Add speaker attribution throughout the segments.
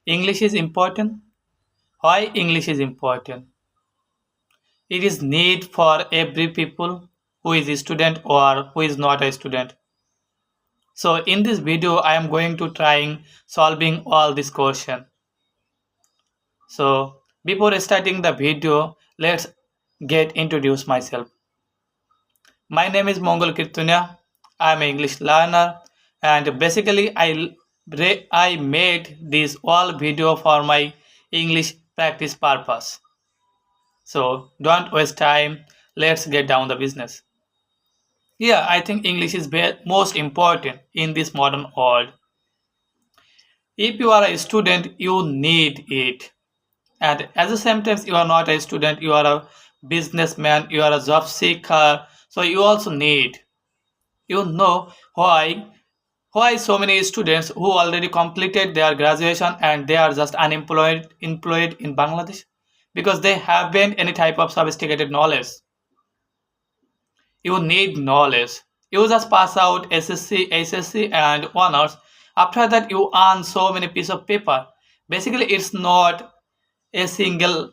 Speaker 1: English is important. Why English is important? It is need for every people who is a student or who is not a student. So in this video, I am going to trying solving all this question. So before starting the video, let's get introduce myself. My name is Mongol Kirtunya. I am an English learner, and basically I made this all video for my English practice purpose. So don't waste time. Let's get down the business. Yeah, I think English is most important in this modern world. If you are a student, you need it. And at the same time, you are not a student, you are a businessman, you are a job seeker. So you also need. You know why so many students who already completed their graduation and they are just employed in Bangladesh because they haven't any type of sophisticated knowledge. You need knowledge. You just pass out SSC, HSC, and honors. After that, you earn so many piece of paper. Basically, it's not a single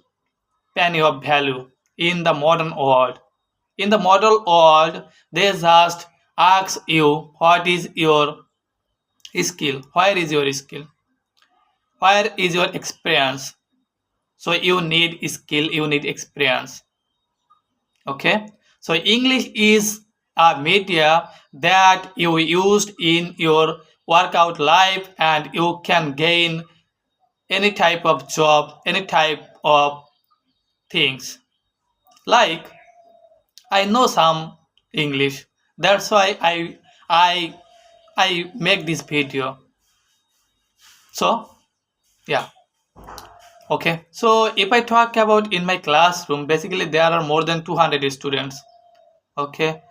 Speaker 1: penny of value in the modern world. In the modern world, they just ask you what is your skill, where is your skill, where is your experience. So you need skill, you need experience. Okay, so English is a media that you used in your workout life and you can gain any type of job, any type of things. Like I know some English, that's why I I make this video. So yeah. Okay, so if I talk about in my classroom, basically there are more than 200 students. Okay,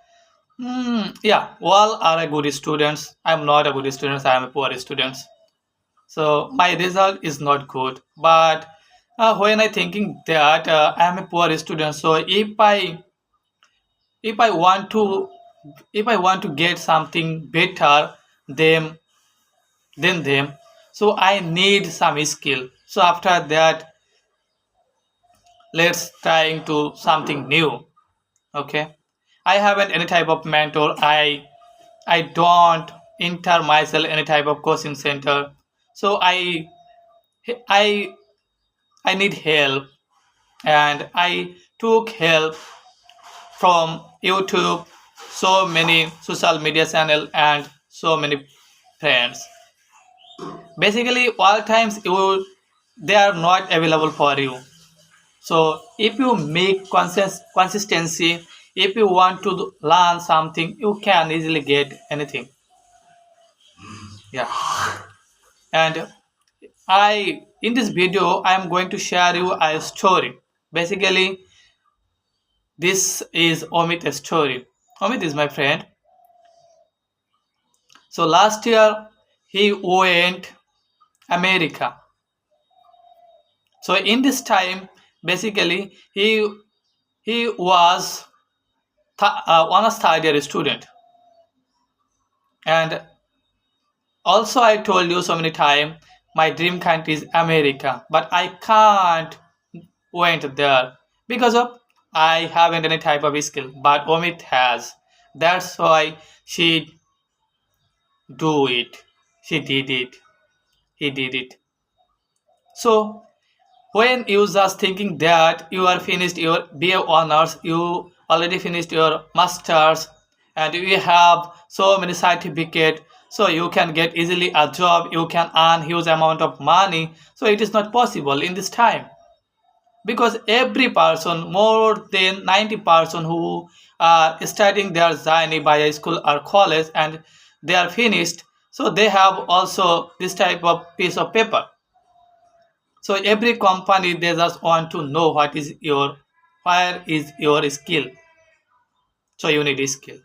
Speaker 1: yeah, all are a good students. I'm not a good student. I am a poor student. So my result is not good. But when I thinking that I am a poor student, so if I want to if I want to get something better than them, so I need some skill. So after that, let's trying to something new. Okay, I haven't any type of mentor. I don't enter myself any type of coaching center. So I I need help, and I took help from YouTube, so many social media channel, and so many friends. Basically, all times you they are not available for you. So if you make consistency, if you want to learn something, you can easily get anything. Yeah. And I in this video I am going to share you a story. Basically, this is Omit's story. Omit is my friend. So last year he went America. So in this time, basically he was one of third year student, and also I told you so many time my dream country is America, but I can't went there because of I haven't any type of skill, but Omit has. That's why she do it. She did it. He did it. So when you just thinking that you are finished your BA honors, you already finished your masters, and you have so many certificate, so you can get easily a job, you can earn huge amount of money. So it is not possible in this time because every person, more than 90% who are starting their journey by a school or college and they are finished, so they have also this type of piece of paper. So every company they just want to know what is your where is your skill. So you need a skill.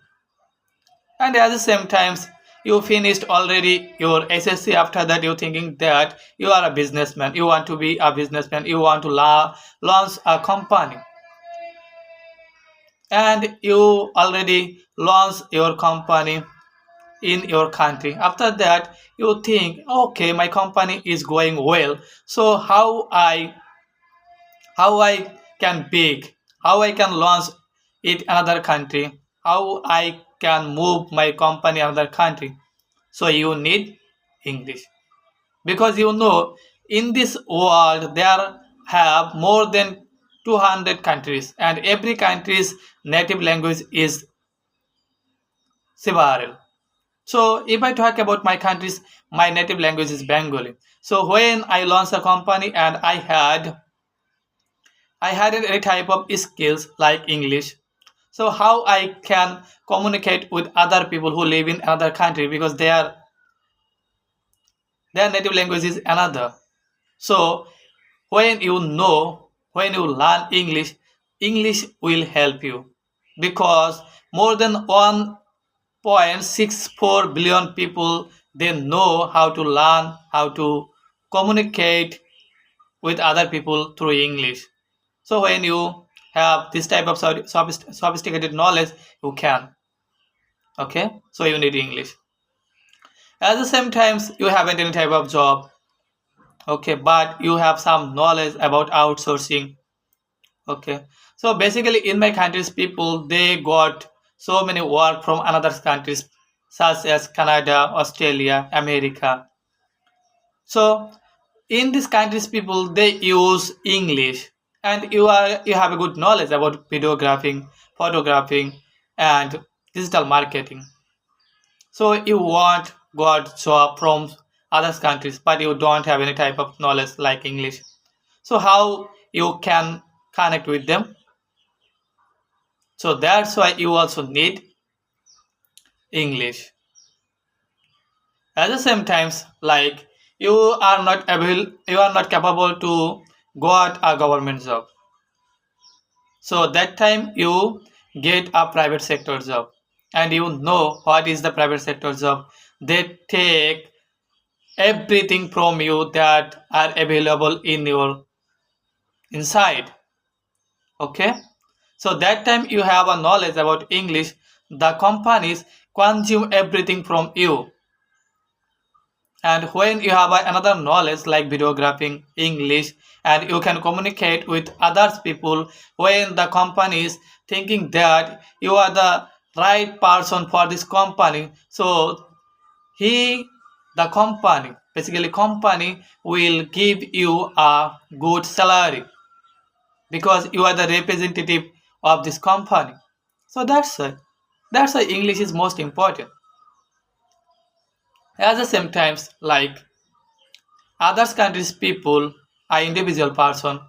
Speaker 1: And at the same times you finished already your SSC. After that you thinking that you are a businessman. You want to be a businessman. You want to launch a company. And you already launched your company. in your country. After that, you think, okay, my company is going well, so how I can big, how I can launch it another country, how I can move my company another country. So you need English, because in this world there have more than 200 countries, and every country's native language is several. So if I talk about my countries, my native language is Bengali. So when I launched a company and I had any type of skills like English. So how I can communicate with other people who live in another country, because their native language is another. So when you learn English, English will help you, because more than 1.64 billion people, they know how to learn, how to communicate with other people through English. So when you have this type of sophisticated knowledge, you can. Okay, so you need English. At the same times, you haven't any type of job. Okay, but you have some knowledge about outsourcing. Okay, so basically, in my countries, people they got so many work from another countries, such as Canada, Australia, America. So in these countries, people they use English, and you have a good knowledge about videographing, photographing, and digital marketing. So you want got job from other countries, but you don't have any type of knowledge like English. So how you can connect with them? So that's why you also need English. At the same times, like you are not capable to got a government job. So that time you get a private sector job, and you know what is the private sector job. They take everything from you that are available in your inside. Okay, so that time you have a knowledge about English. The companies consume everything from you, and when you have another knowledge like videographing English, and you can communicate with others people, when the company is thinking that you are the right person for this company, so he the company basically company will give you a good salary, because you are the representative of this company. So that's why English is most important. At the same times, like others countries people are individual person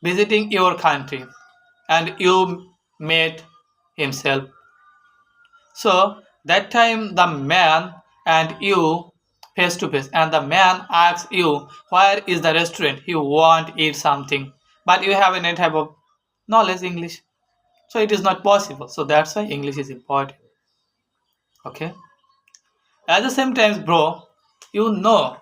Speaker 1: visiting your country, and you met himself. So that time the man and you face to face, and the man asks you where is the restaurant, you want to eat something, but you have any type of knowledge English, so it is not possible. So that's why English is important. Okay, at the same time, bro, you know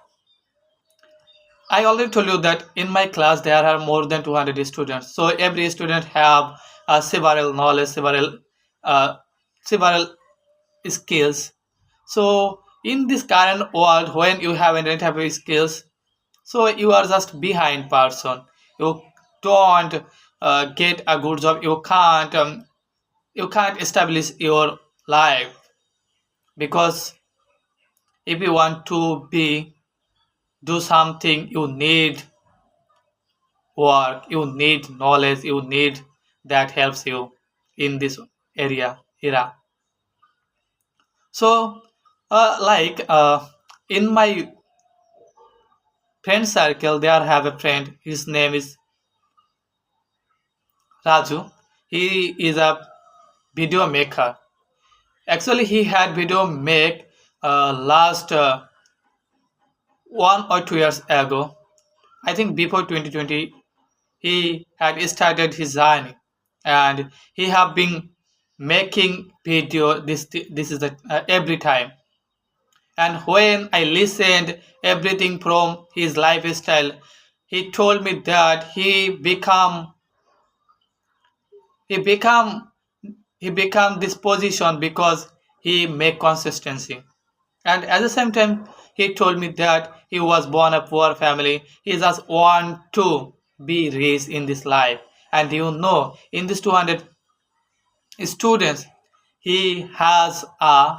Speaker 1: I already told you that in my class there are more than 200 students. So every student have several knowledge, uh, several skills. So in this current world, when you have any type of skills, so you are just behind person. You don't get a good job. You can't establish your life, because if you want to be do something, you need work, you need knowledge, you need that helps you in this era. So in my friend circle, there have a friend, his name is Raju. He is a video maker. Actually he had video make last 1 or 2 years ago. I think before 2020 he had started his journey, and he have been making video this is the every time. And when I listened everything from his lifestyle, he told me that he become he become this position because he make consistency. And at the same time, he told me that he was born a poor family. He just want to be raised in this life. And in this 200 students, he has a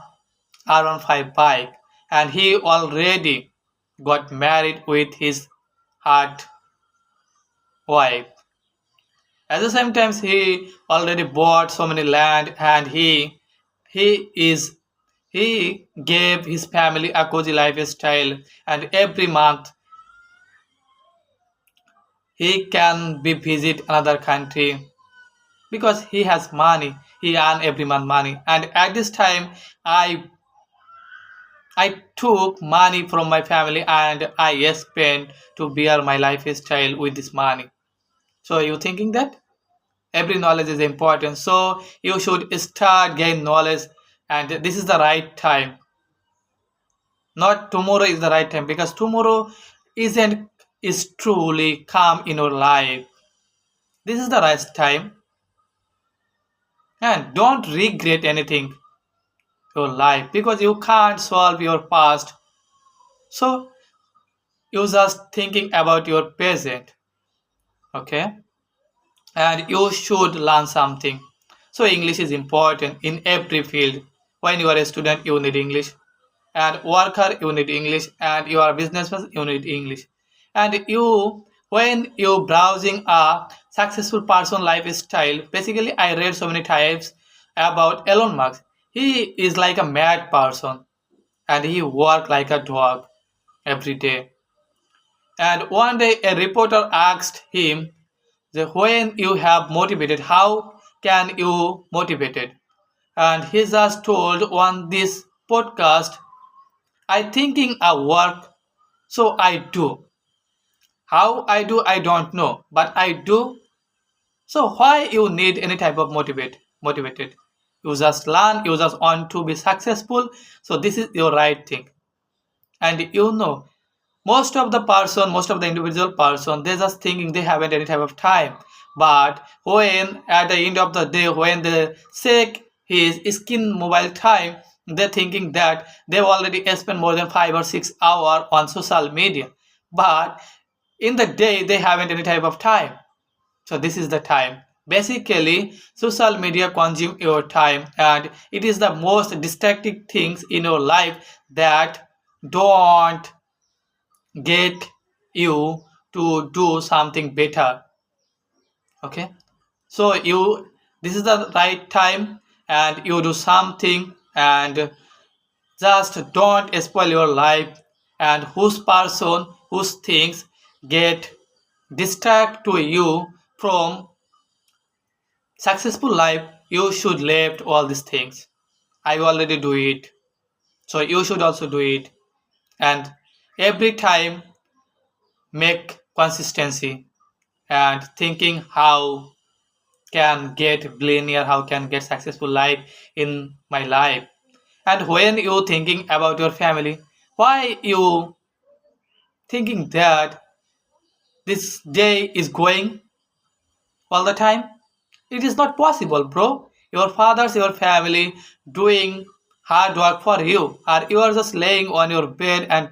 Speaker 1: R15 bike, and he already got married with his hard wife. At the same time, he already bought so many land, and he is he gave his family a cozy lifestyle, and every month he can be visit another country because he has money. He earn every month money, and at this time, I I took money from my family and I spent to bear my lifestyle with this money. So you thinking that every knowledge is important. So you should start gain knowledge, and this is the right time. Not tomorrow is the right time, because tomorrow isn't is truly come in your life. This is the right time, and don't regret anything your life because you can't solve your past. So you just thinking about your present. Okay, and you should learn something. So English is important in every field. When you are a student, you need English, and worker, you need English, and you are a businessman, you need English. And you, when you browsing a successful person lifestyle, basically I read so many types about Elon Musk. He is like a mad person, and he work like a dog every day. And one day a reporter asked him, when you have motivated, how can you motivated? And he just told on this podcast, I thinking I work, so I do. How I do, I don't know, but I do. So why you need any type of motivated? You just learn, you just want to be successful. So this is your right thing. And most of the individual person, they're just thinking they haven't any type of time. But when at the end of the day, when they check his skin mobile time, they're thinking that they've already spent more than 5 or 6 hours on social media. But in the day, they haven't any type of time. So this is the time. Basically, social media consume your time, and it is the most distracting things in your life that don't get you to do something better. Okay, so you, this is the right time, and you do something, and just don't spoil your life. And whose person, whose things get distract to you from successful life, you should left all these things. I already do it, so you should also do it. And every time make consistency, and thinking how can get billionaire, how can get successful life in my life. And when you thinking about your family, why you thinking that this day is going all the time? It is not possible, bro. Your fathers, your family doing hard work for you, or you are just laying on your bed and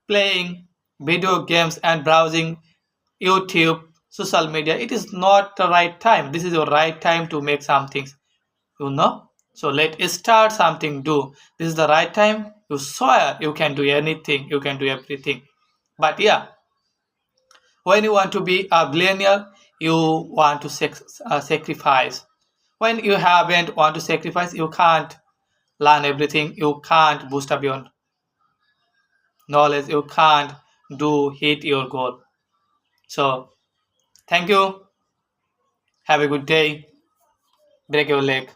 Speaker 1: playing video games and browsing YouTube, social media. It is not the right time. This is your right time to make some things, you know. So let's start something. Do this is the right time. You swear you can do anything. You can do everything. But yeah, when you want to be a billionaire, you want to sacrifice. When you haven't want to sacrifice, you can't learn everything. You can't boost up your knowledge. You can't do hit your goal. So thank you. Have a good day. Break your leg.